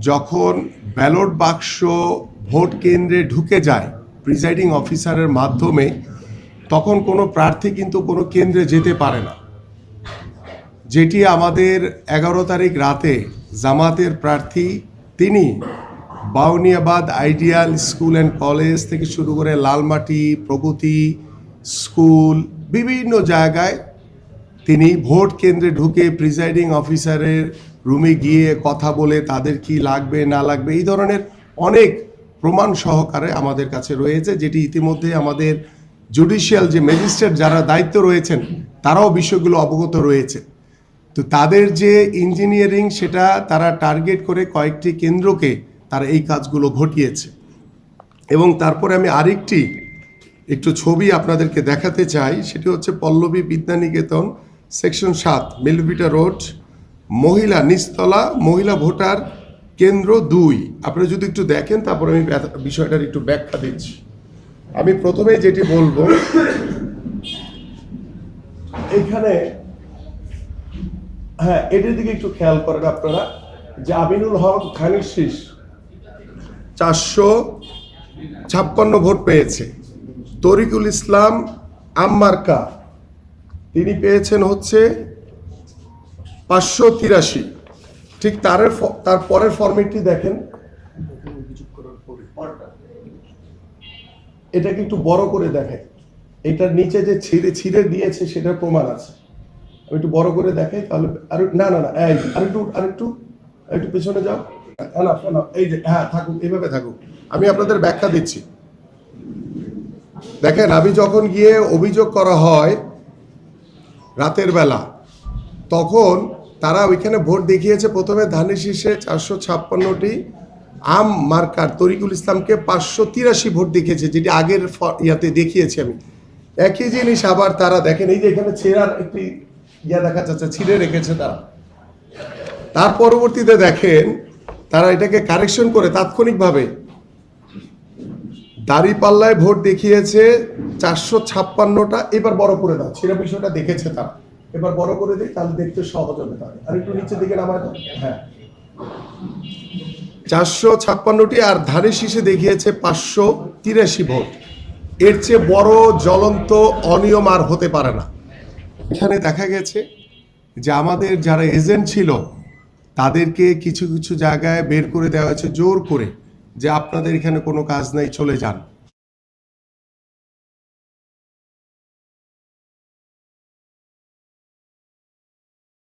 যখন ব্যালট বাক্স ভোট কেন্দ্রে ঢুকে যায় প্রিসাইডিং অফিসারের মাধ্যমে, তখন কোনো প্রার্থী কিন্তু কোনো কেন্দ্রে যেতে পারে না। যেটি আমাদের 11 তারিখ রাতে জামাতের প্রার্থী তিনি Bauniabad ideal school and college থেকে শুরু করে লালমাটি, প্রগতি স্কুল, বিভিন্ন জায়গায় তিনি ভোট কেন্দ্রে ঢুকে প্রিসাইডিং অফিসারের রুমে গিয়ে কথা বলে তাদের কি লাগবে না লাগবে এই ধরনের অনেক প্রমাণ সহকারে আমাদের কাছে রয়েছে, যেটি ইতিমধ্যে আমাদের জুডিশিয়াল যে ম্যাজিস্ট্রেট যারা দায়িত্ব রয়েছেন তারাও বিষয়গুলো অবগত রয়েছে। তো তাদের যে ইঞ্জিনিয়ারিং সেটা তারা টার্গেট করে কয়েকটি কেন্দ্রকে তারা এই কাজগুলো ঘটিয়েছে। এবং তারপরে আমি আরেকটি একটু ছবি আপনাদেরকে দেখাতে চাই, সেটি হচ্ছে পল্লবী বিদ্যানিকেতন সেকশন 7 মিলভিটা রোড, মহিলা নিচতলা, মহিলা ভোটার কেন্দ্র 2। আপনারা যদি একটু দেখেন তারপরে আমি বিষয়টার একটু ব্যাখ্যা দিচ্ছি। আমি প্রথমে যেটি বলবো, এখানে হ্যাঁ এটার দিকে একটু খেয়াল করেন আপনারা, যে আমিনুল হক খানির শীষ 456 ভোট পেয়েছে। তরিকুল ইসলাম আম্মারকা তিনি পেয়েছেন হচ্ছে 583। ঠিক তার পরের ফরম্যাটটি দেখেন, এটাকে একটু বড় করে দেখেন, এটার নিচে যে ছিঁড়ে দিয়েছে সেটার প্রমাণ আছে। আমি একটু বড় করে দেখাই তাহলে না আরেকটু পেছনে যাও। এই যে হ্যাঁ থাকুক, এইভাবে থাকুক, আমি আপনাদের ব্যাখ্যা দিচ্ছি। দেখেন, আমি যখন গিয়ে অভিযোগ করা হয় রাতের বেলা, তখন তারা ওইখানে ভোট দেখিয়েছে প্রথমে ধানের শীষে 456টি, আম মার্কার তরিকুল ইসলামকে 583 ভোট দেখিয়েছে, যেটি আগের ইয়াতে দেখিয়েছি আমি। একই জিনিস আবার তারা দেখেন, এই যে এখানে ছেঁড়ার একটি দেখা যাচ্ছে, ছিঁড়ে রেখেছে তারা। তার পরবর্তীতে দেখেন তারা এটাকে কারেকশন করে তাৎক্ষণিকভাবে দাঁড়িপাল্লায় ভোট দেখিয়েছে 456টা। এবার বড় করে দাও, ছেঁড়া বিষয়টা দেখেছে তারা, এবার বড় করে দিই তাহলে দেখতে সহজ হবে। তাহলে আর একটু নিচের দিকে নামায় দাও। হ্যাঁ 456টি, আর ধানের শীষে দেখিয়েছে 583 ভোট। এর চেয়ে বড় জ্বলন্ত অনিয়ম আর হতে পারে না। এখানে দেখা গেছে যে আমাদের যারা এজেন্ট ছিল তাদেরকে কিছু কিছু জায়গায় বের করে দেওয়া হয়েছে জোর করে, যে আপনাদের এখানে কোনো কাজ নাই, চলে যান।